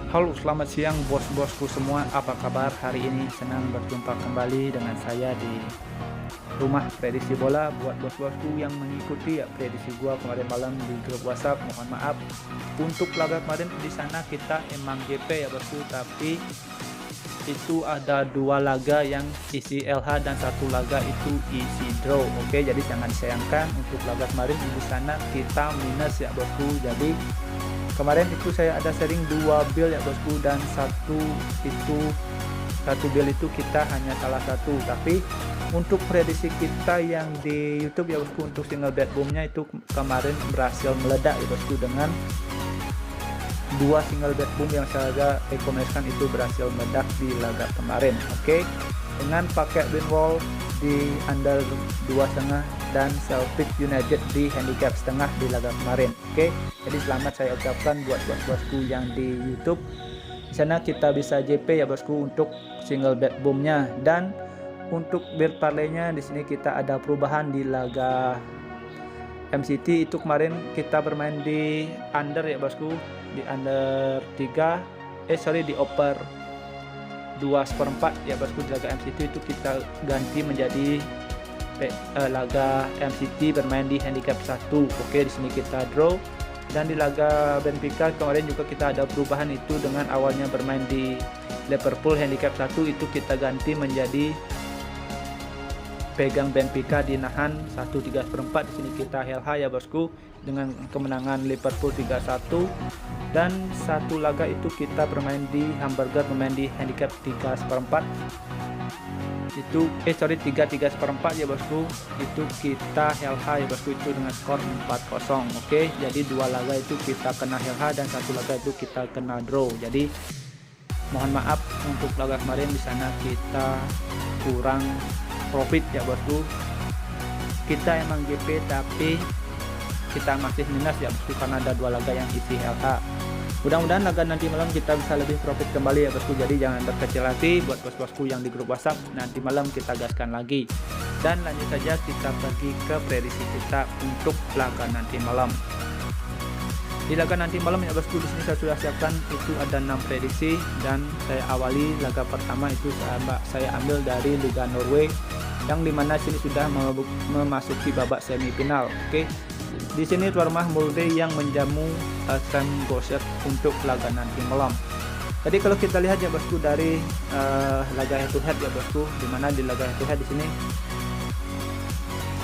Halo, selamat siang bos-bosku semua. Apa kabar hari ini? Senang berjumpa kembali dengan saya di rumah prediksi bola. Buat bos-bosku yang mengikuti ya prediksi gua kemarin malam di grup WhatsApp, mohon maaf. Untuk laga kemarin di sana kita emang GP ya bosku, tapi itu ada 2 laga yang isi LH dan 1 laga itu isi draw. Oke, jadi jangan disayangkan untuk laga kemarin di sana kita minus ya bosku. Jadi kemarin itu saya ada sharing 2 build ya bosku, dan satu build itu kita hanya salah satu. Tapi untuk prediksi kita yang di YouTube ya bosku, untuk single bet boomnya itu kemarin berhasil meledak ya bosku, dengan 2 single bet boom yang saya rekomendasikan itu berhasil meledak di laga kemarin. Oke, dengan pakai win wall di under 2,5 dan Celtic United di handicap setengah di laga kemarin. Oke, jadi selamat saya ucapkan buat bosku yang di YouTube. Di sana kita bisa JP ya bosku untuk single bet boomnya, dan untuk build parlaynya di sini kita ada perubahan di laga MCT. Itu kemarin kita bermain di under ya bosku, di under 3 di over 2/4 ya bosku. Di laga MCT itu kita ganti menjadi laga MCT bermain di handicap 1. Oke, di sini kita draw. Dan di laga Benfica kemarin juga kita ada perubahan, itu dengan awalnya bermain di Liverpool handicap 1 itu kita ganti menjadi pegang Benfica di nahan 1/3/4. Di sini kita LH ya bosku dengan kemenangan Liverpool 3-1. Dan 1 laga itu kita bermain di Hamburger bermain di handicap 3/4. Itu 3/4 ya bosku, itu kita LH ya bosku, itu dengan skor 4-0. Oke, jadi 2 laga itu kita kena LH dan 1 laga itu kita kena draw. Jadi mohon maaf untuk laga kemarin di sana kita kurang profit ya bosku. Kita emang GP tapi kita masih minus ya bosku, karena ada 2 laga yang isi LH. Mudah-mudahan laga nanti malam kita bisa lebih profit kembali ya bosku. Jadi jangan berkecil hati buat bos-bosku yang di grup WhatsApp. Nanti malam kita gaskan lagi. Dan lanjut saja kita pergi ke prediksi kita untuk laga nanti malam. Di laga nanti malam ya bosku, di sini saya sudah siapkan itu ada 6 prediksi, dan saya awali laga pertama itu saya ambil dari Liga Norway, yang dimana sini sudah memasuki babak semifinal. Oke, di sini tuan rumah Molde yang menjamu Sam Gosset untuk laga nanti malam. Jadi kalau kita lihat ya bosku dari laga head to head ya bosku, dimana di laga head to head di sini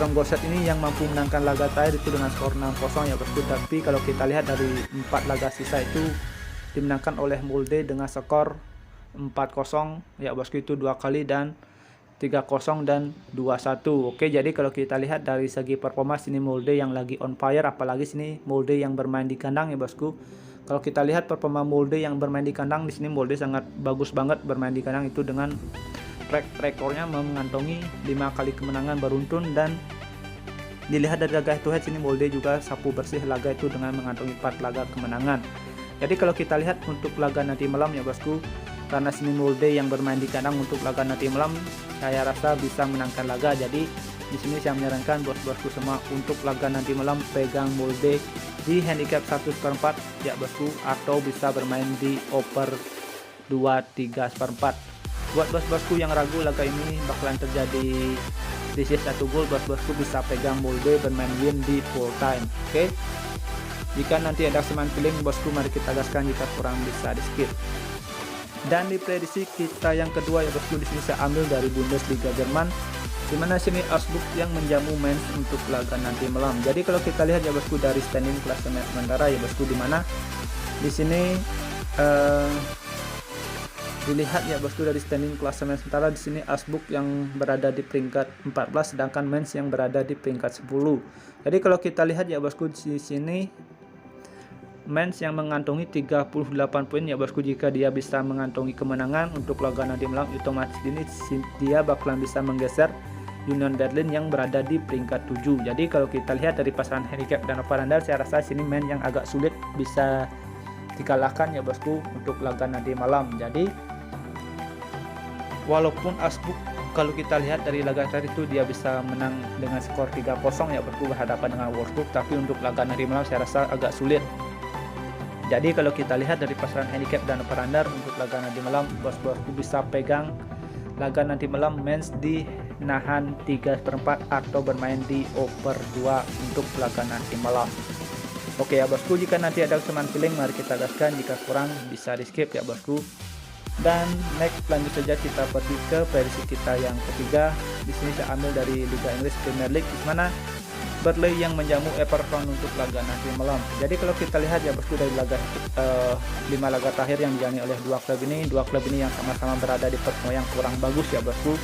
Sam Gosset ini yang mampu menangkan laga terakhir itu dengan skor 6-0 ya bosku. Tapi kalau kita lihat dari 4 laga sisa itu dimenangkan oleh Molde dengan skor 4-0 ya bosku, itu 2 kali, dan 3-0 dan 2-1. Oke, jadi kalau kita lihat dari segi performa sini Molde yang lagi on fire, apalagi sini Molde yang bermain di kandang ya bosku. Kalau kita lihat performa Molde yang bermain di kandang di sini, Molde sangat bagus banget bermain di kandang itu, dengan rekornya mengantongi 5 kali kemenangan beruntun. Dan dilihat dari laga head to head sini Molde juga sapu bersih laga itu dengan mengantongi 4 laga kemenangan. Jadi kalau kita lihat untuk laga nanti malam ya bosku, karena sini Molde yang bermain di kandang, untuk laga nanti malam saya rasa bisa menangkan laga. Jadi di sini saya menyarankan bos-bosku semua untuk laga nanti malam pegang Molde di handicap 1/4 ya bosku, atau bisa bermain di over 2/3/4. Buat bos-bosku yang ragu laga ini bakalan terjadi selisih 1 gol, bos-bosku bisa pegang Molde bermain win di full time. Oke, jika nanti ada seman feeling bosku, mari kita gaskan, jika kurang bisa di skip. Dan di prediksi kita yang kedua ya bosku, di sini saya ambil dari Bundesliga Jerman, dimana sini Augsburg yang menjamu Mainz untuk laga nanti malam. Jadi kalau kita lihat ya bosku dari standing klasemen sementara ya bosku, dimana di sini dilihat ya bosku dari standing klasemen sementara di sini Augsburg yang berada di peringkat 14, sedangkan Mainz yang berada di peringkat 10. Jadi kalau kita lihat ya bosku di sini Mainz yang mengantongi 38 poin ya bosku, jika dia bisa mengantongi kemenangan untuk laga nanti malam, otomatis ini dia bakalan bisa menggeser Union Berlin yang berada di peringkat 7. Jadi kalau kita lihat dari pasaran handicap dan over-under, saya rasa sini Mainz yang agak sulit bisa dikalahkan ya bosku untuk laga nanti malam. Jadi walaupun Augsburg kalau kita lihat dari laga terakhir itu dia bisa menang dengan skor 3-0 ya bosku berhadapan dengan Wolfsburg, tapi untuk laga nanti malam saya rasa agak sulit Jadi kalau kita lihat dari pasaran handicap dan over-under untuk laga nanti malam, bos-bosku bisa pegang laga nanti malam mens di nahan 3/4 atau bermain di over 2 untuk laga nanti malam. Oke ya bosku, jika nanti ada kesamaan feeling mari kita gaskan, jika kurang bisa di skip ya bosku. Dan next lanjut saja kita pergi ke prediksi kita yang ketiga. Di sini saya ambil dari Liga Inggris Premier League, di mana Burnley yang menjamu Everton untuk laga nanti malam. Jadi kalau kita lihat ya bosku, dari laga 5 laga terakhir yang dijalani oleh dua klub ini yang sama-sama berada di performa yang kurang bagus ya bosku.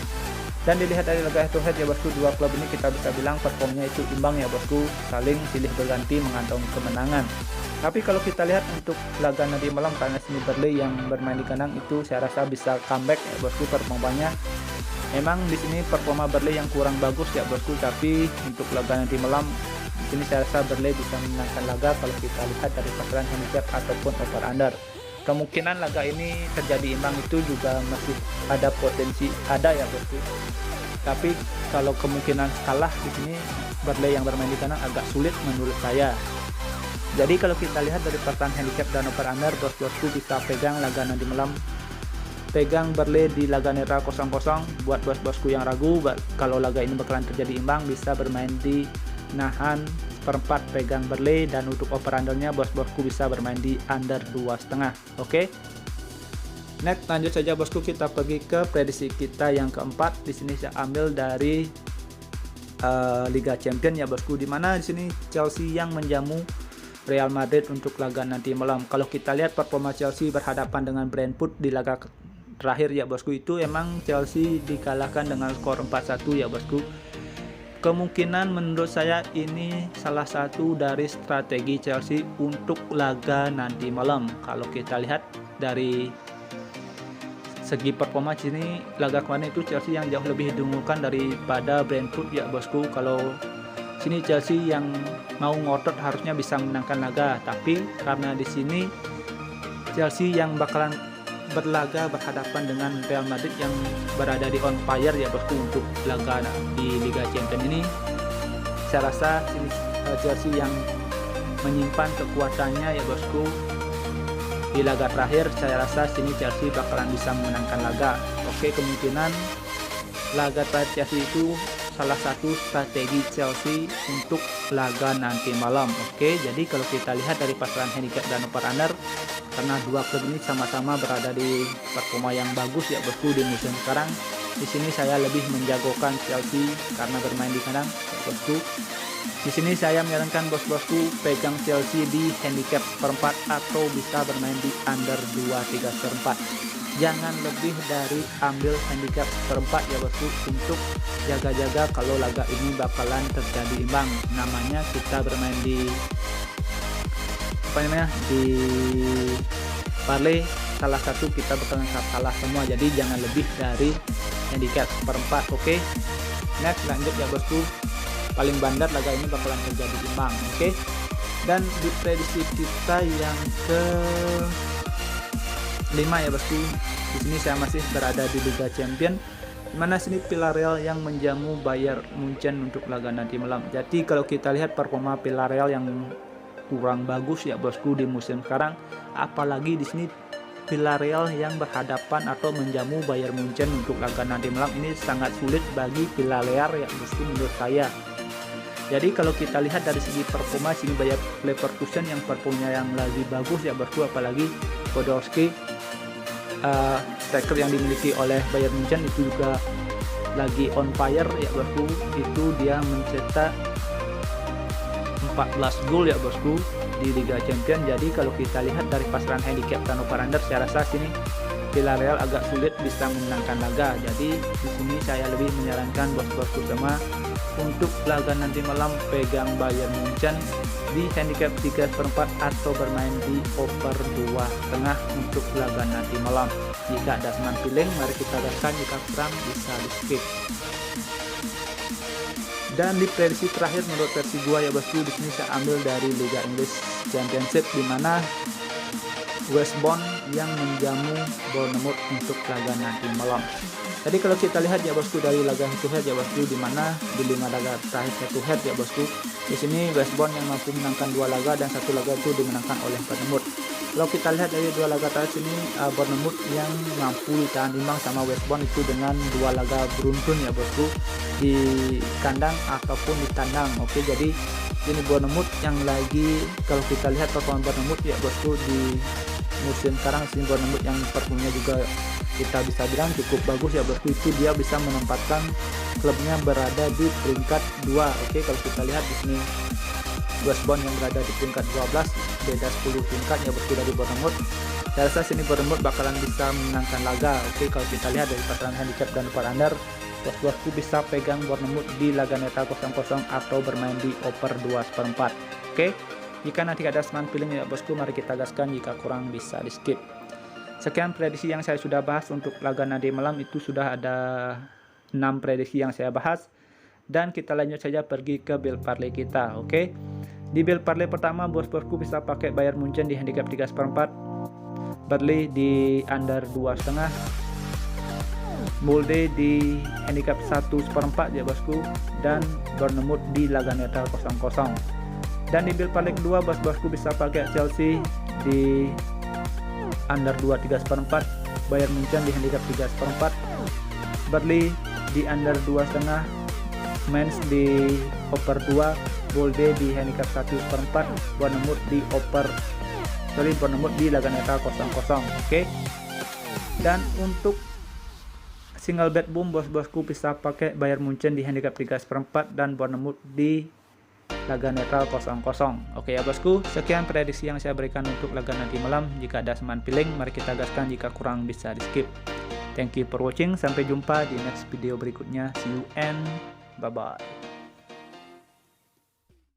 Dan dilihat dari laga head to head ya bosku, dua klub ini kita bisa bilang performanya itu imbang ya bosku, saling silih berganti mengantongi kemenangan. Tapi kalau kita lihat untuk laga nanti malam, karena sini Burnley yang bermain di kandang itu saya rasa bisa comeback ya bosku performanya. Memang di sini performa Burnley yang kurang bagus ya bosku, tapi untuk laga nanti malam di sini saya rasa Burnley bisa menangkan laga kalau kita lihat dari pasaran handicap ataupun over under. Kemungkinan laga ini terjadi imbang itu juga masih ada potensi ada ya bosku. Tapi kalau kemungkinan kalah di sini Burnley yang bermain di kandang agak sulit menurut saya. Jadi kalau kita lihat dari pasaran handicap dan over under, bos-bosku bisa pegang laga nanti malam. Pegang Burnley di laga netral 0-0. Buat bos-bosku yang ragu kalau laga ini bakalan terjadi imbang, bisa bermain di nahan 1/4 pegang Burnley, dan untuk over undernya bos-bosku bisa bermain di under 2,5. Oke. Next lanjut saja bosku, kita pergi ke prediksi kita yang keempat. Di sini saya ambil dari Liga Champions ya bosku, di mana di sini Chelsea yang menjamu Real Madrid untuk laga nanti malam. Kalau kita lihat performa Chelsea berhadapan dengan Brentford di laga terakhir ya bosku, itu emang Chelsea dikalahkan dengan skor 4-1 ya bosku. Kemungkinan menurut saya ini salah satu dari strategi Chelsea untuk laga nanti malam. Kalau kita lihat dari segi performa sini, laga kemarin itu Chelsea yang jauh lebih diunggulkan daripada Brentford ya bosku. Kalau sini Chelsea yang mau ngotot harusnya bisa menangkan laga, tapi karena di sini Chelsea yang bakalan berlaga berhadapan dengan Real Madrid yang berada di on fire ya bosku untuk laga di Liga Champions ini, saya rasa ini Chelsea yang menyimpan kekuatannya ya bosku. Di laga terakhir saya rasa sini Chelsea bakalan bisa memenangkan laga. Oke, kemungkinan laga terakhir Chelsea itu salah satu strategi Chelsea untuk laga nanti malam. Oke, jadi kalau kita lihat dari pasaran handicap dan over under, karena dua klub ini sama-sama berada di performa yang bagus ya bosku di musim sekarang, di sini saya lebih menjagokan Chelsea karena bermain di kandang ya bosku. Di sini saya menyarankan bos-bosku pegang Chelsea di handicap 1/4 atau bisa bermain di under 2,3/4. Jangan lebih dari ambil handicap 1/4 ya bosku, untuk jaga-jaga kalau laga ini bakalan terjadi imbang. Namanya kita bermain di di parlay, salah satu kita bakalan kalah semua, jadi jangan lebih dari handicap 1/4. Oke. Next lanjut ya bosku, paling bandar laga ini bakalan terjadi imbang. Oke. Dan di prediksi kita yang ke 5 ya bosku, di sini saya masih berada di Liga Champions, dimana sini Villarreal yang menjamu Bayern Munchen untuk laga nanti malam. Jadi kalau kita lihat performa Villarreal yang kurang bagus ya bosku di musim sekarang, apalagi di sini Villarreal yang berhadapan atau menjamu Bayern Munchen untuk laga nanti malam, ini sangat sulit bagi Villarreal ya bosku menurut saya. Jadi kalau kita lihat dari segi performa sini Bayer Leverkusen yang performanya yang lagi bagus ya bosku, apalagi Podolski striker yang dimiliki oleh Bayern Munchen itu juga lagi on fire ya bosku. Itu dia mencetak 14 gol ya bosku di Liga Champions. Jadi kalau kita lihat dari pasaran handicap dan over under, saya rasa sini Villarreal agak sulit bisa memenangkan laga. Jadi di sini saya lebih menyarankan bos-bosku semua untuk laga nanti malam pegang Bayern Munchen di handicap 3/4 atau bermain di over 2,5 untuk laga nanti malam. Jika ada seman feeling mari kita gaskan, jika kurang bisa di skip. Dan di prediksi terakhir menurut versi gua ya bosku, di sini saya ambil dari Liga Inggris Championship, di mana West Brom yang menjamu Bournemouth untuk laga nanti malam. Jadi kalau kita lihat ya bosku dari laga head to head ya bosku, di mana di 5 laga terakhir head to head ya bosku, di sini West Brom yang mampu menangkan 2 laga dan 1 laga itu dimenangkan oleh Bournemouth. Kalau kita lihat dari dua laga terakhir ini, Bournemouth yang mampu ditahan imbang sama West Brom itu dengan dua laga beruntun ya bosku, di kandang ataupun di tandang. Oke, jadi ini Bournemouth yang lagi, kalau kita lihat performa Bournemouth ya bosku di musim sekarang, ini Bournemouth yang performanya juga kita bisa bilang cukup bagus ya bosku. Itu dia bisa menempatkan klubnya berada di peringkat 2. Oke, kalau kita lihat di sini West Brom yang berada di peringkat 12, beda 10 tingkat ya bosku dari Bournemouth. Saya rasa sini Bournemouth bakalan bisa menangkan laga. Oke, kalau kita lihat dari pasaran handicap dan over under, bosku bisa pegang Bournemouth di laga netral 0-0 atau bermain di over 2/4. Oke, jika nanti ada seman feeling ya bosku, mari kita gaskan, jika kurang bisa di skip. Sekian prediksi yang saya sudah bahas untuk laga nanti malam, itu sudah ada 6 prediksi yang saya bahas. Dan kita lanjut saja pergi ke build parlay kita. Oke, di build parlay pertama bosku bisa pakai Bayern Munchen di handicap 3/4, Burnley di under 2,5, Molde di handicap 1/4 ya bosku, dan Bournemouth di laga netral 0-0. Dan di build parlay kedua bosku bisa pakai Chelsea di under 2 3/4, Bayern Munchen di handicap 3/4, Burnley di under 2,5, Mainz di over 2, Molde di handicap 1/4, Bournemouth di Bournemouth di laga netral 0-0. Oke. Dan untuk single bet boom bosku bisa pakai Bayern Munchen di handicap 3/4 dan Bournemouth di laga netral 0-0. Oke ya bosku, sekian prediksi yang saya berikan untuk laga nanti malam. Jika ada seman feeling, mari kita gaskan, jika kurang bisa di skip. Thank you for watching, sampai jumpa di next video berikutnya. See you and bye bye.